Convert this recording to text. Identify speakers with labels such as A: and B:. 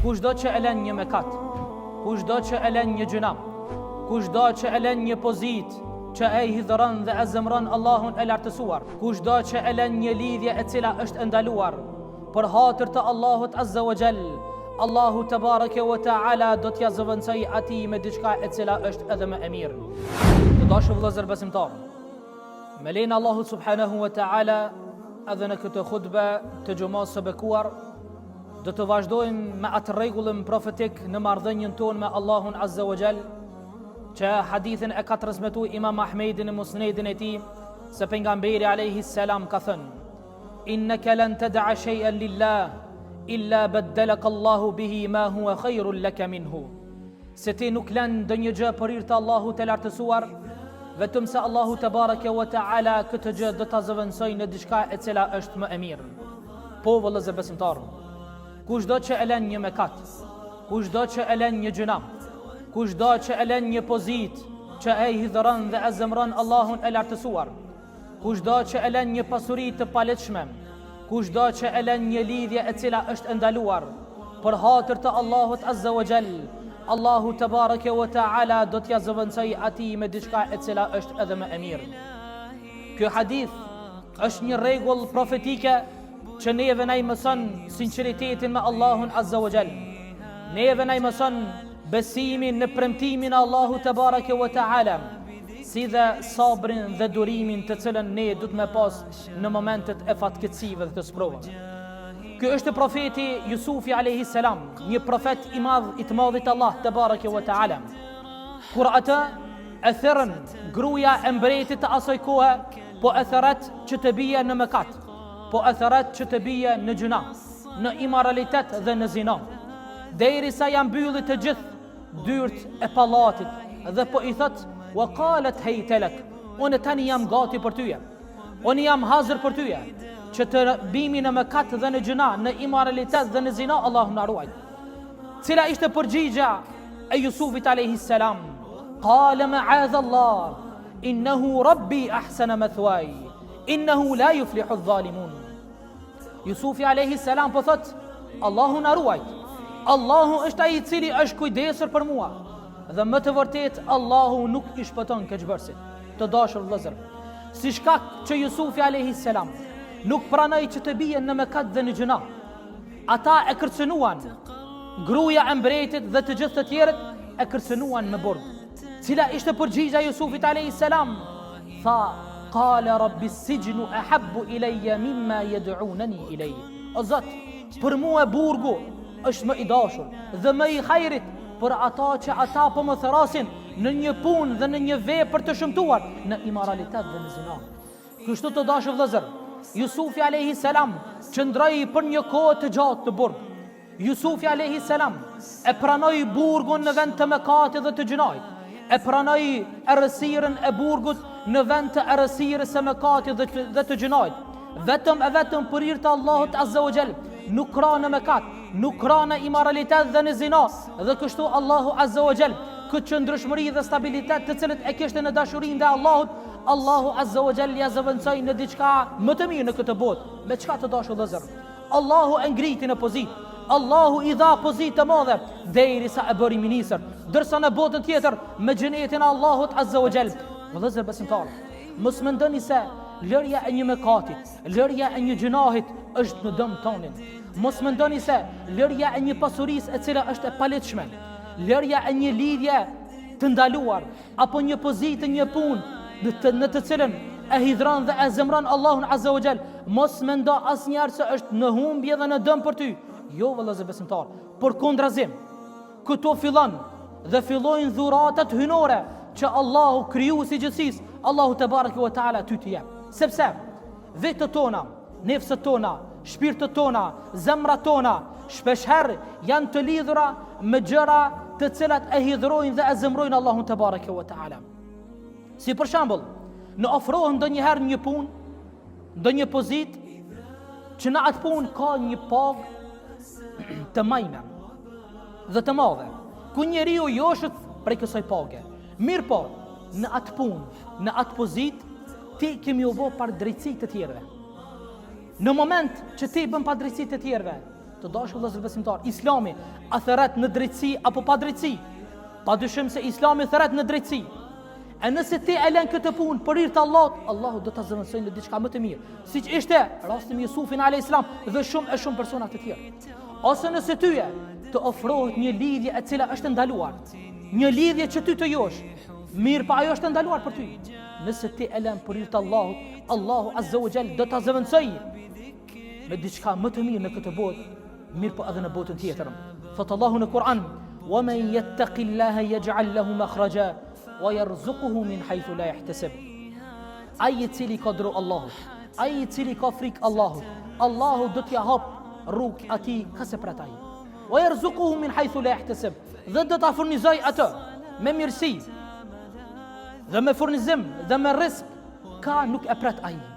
A: Kushdo që e lën një mëkat, kushdo që e lën një gjuna, kushdo që e lën një pozitë që e hidhëron dhe e zemron Allahun e lartësuar, kushdo që e lën një lidhje e cila është ndaluar për hatër të Allahut Azza wa Jall, Allahu Tebareke wa Taala do t'ja zëvendësoj atij me diçka e cila është edhe më e mirë. Të dashur vëllezër besimtar, me lenin Allahut Subhanahu wa Taala, edhe në këtë khutbë të xumës së bekuar, do të vazhdojmë me atë rregullin profetik në marrëdhënien tonë me Allahun Azza wa Jall, që hadithin e ka transmetuar Imam Ahmedi në musnedin e tij, se pejgamberi alayhi salam ka thënë: "Innaka lan tad'a shay'an lillah illa baddalaka Allahu bihi ma huwa khairun laka minhu." Se ti nuk lën ndonjë gjë për hir të Allahut të lartësuar, vetëm se Allahu Tebareke wa Taala këtë gjë do ta zëvendësoj në diçka e cila është më e mirë. Po vëllezër besimtar, kushdo që e lën një mëkat, kushdo që e lën një gjuna, kushdo që e lën një pozitë që e hidhëron dhe e zemron Allahun e lartësuar, kushdo që e lën një pasuri të palehtëshme, kushdo që e lën një lidhje e cila është ndaluar për hatër të Allahut Azza wa Jall, Allahu Tebareke wa Taala do t'ja zëvendësoj atij me diçka e cila është edhe më e mirë. Ky hadith është një rregull profetike që neve na i mëson sinqeritetin me Allahun Azza wa Jall. Neve na i mëson besimin në premtimin e Allahut Tebareke wa Taala, si dhe sabrin dhe durimin të cilën ne du të me pas në momentet e fatkeqësive dhe të sprovave. Ky është profeti Jusufi alayhi salam, një profet i madh i të madhit Allah Tebareke wa Taala. Kur ata e thërën gruaja e mbretit të asaj kohe, po e thërat që të bie në mëkat, po e thërat që të bie në gjuna, në imoralitet dhe në zina, derisa janë mbylli të gjithë dyert e pallatit dhe po i thot: "Wa qalat haytalak", unë tani jam gati për tyje, unë jam hazër për tyje, që të bimi në mëkat dhe në gjuna, në imoralitet dhe në zina, Allahu na ruaj. Cila ishte përgjigja e Jusufit alayhi salam? Qala ma'adha Allah, innahu rabbi ahsana mathway, innahu la yuflihu adh-dhalimun. Jusufi alayhi salam po thot: Allahu na ruaj. Allahu është ai i cili është kujdesur për mua, dhe më të vërtet Allahu nuk i shpëton keqbërësit. Të dashur vëllezër, si shkak që Jusufi alayhi salam nuk pranoi që të bien në mëkat dhe në gjuna, ata e kërcënuan, gruaja e mbretit dhe të gjithë të tjerët e kërcënuan në burg. Cila ishte përgjigja e Jusufit alayhi salam? Tha: "Qala rabbi as-sijnu ahabbu ilayya mimma yad'unani ilayhi." O Zot, për mua burgu është më i dashur dhe më i hajrit për ata që ata po më therasin në një punë dhe në një vepër të shëmtuar, në imoralitet dhe në zina. Kështu të dashur vëllezër, Jusufi alayhi salam qëndroi për një kohë të gjatë të burg. Jusufi alayhi salam e pranoi burgun në vend të mëkatit dhe të gjunait, e pranoi errësirën e burgut në vend të errësirës së mëkatit dhe të gjunait, vetëm për hir të Allahut Azza wa Jall, nuk ra në mëkat, nuk ra në imoralitet dhe në zina, dhe kështu Allahu Azza wa Jall këtë qëndrueshmëri dhe stabilitet të cilët e kishte në dashurinë e Allahut, Allahu Azza wa Jall ja zëvendësoi në diçka më të mirë në këtë botë. Me çka të dashur vëllezër? Allahu e ngriti në pozitë, Allahu i dha pozitë të madhe derisa e bëri ministër, ndërsa në botën tjetër me xhenetin e Allahut Azza wa Jall. Vëllezër besimtar, mos mendoni se lërja e një mëkatit, lërja e një gjunahit është në dëm tonin. Mos mendoni se lërja e një pasurisë e cila është e palehtëshme, lërja e një lidhje të ndaluar, apo një pozitë, një punë në të cilën e hidhron dhe e zemron Allahun Azza wa Jall, mos mendo asnjëherë se është në humbje dhe në dëm për ty. Jo vëllezër besimtar, përkundrazim, këto fillojnë dhuratat hynore që Allahu krijuesi i gjithësisë, Allahu Tebareke wa Taala ty të jep. Sepse vetët tona, nefsët tona, shpirtët tona, zemrat tona shpeshherë janë të lidhura me gjëra të cilat e hidhrojnë dhe e zemrojnë Allahun Tebareke wa Taala. Si për shembull, në ofrohen ndonjëherë një punë, ndonjë pozitë që në atë punë ka një pagë të majme dhe të madhe, ku njeriu joshët prej kësaj page. Mirë po, në atë punë, në atë pozitë, ti kemi u bë par drejtësi të tjerëve. Në moment që ti bën pa drejtësi të tjerëve, Të dashur vëllezër besimtar, Islami a thërret në drejtësi apo pa drejtësi? Padyshim se Islami thërret në drejtësi. E nëse ti e lën këtë punë për hir të Allahut, Allahu do ta zëvendësojë në diçka më të mirë, siç ishte rasti me Jusufin alayhis salam dhe shumë persona të tjerë. Ose nëse tyje të ofrohet një lidhje e cila është ndaluar, një lidhje që ty të josh, mirë pa ajo është ndaluar për ty. Nëse ti e lën për hir të Allahut, Allahu azza wa jall do ta zëvendësojë me diçka më të mirë në këtë botë, mirë po edhe në botën tjetër. Thot Allahu në Kur'an: "Wa man yattaqillaha yaj'al lahu makhraja wa yarzuquhu min haythu la yahtasib." Ai i cili ka dru Allahut, ai i cili ka frikë Allahut, Allahu do t'ja hap rrugë atij ka se prat ai. Wa yarzuquhu min haythu la yahtasib. Dhe do ta furnizoj atë me mirësi dhe me furnizim dhe me rizq ka nuk e prat ai.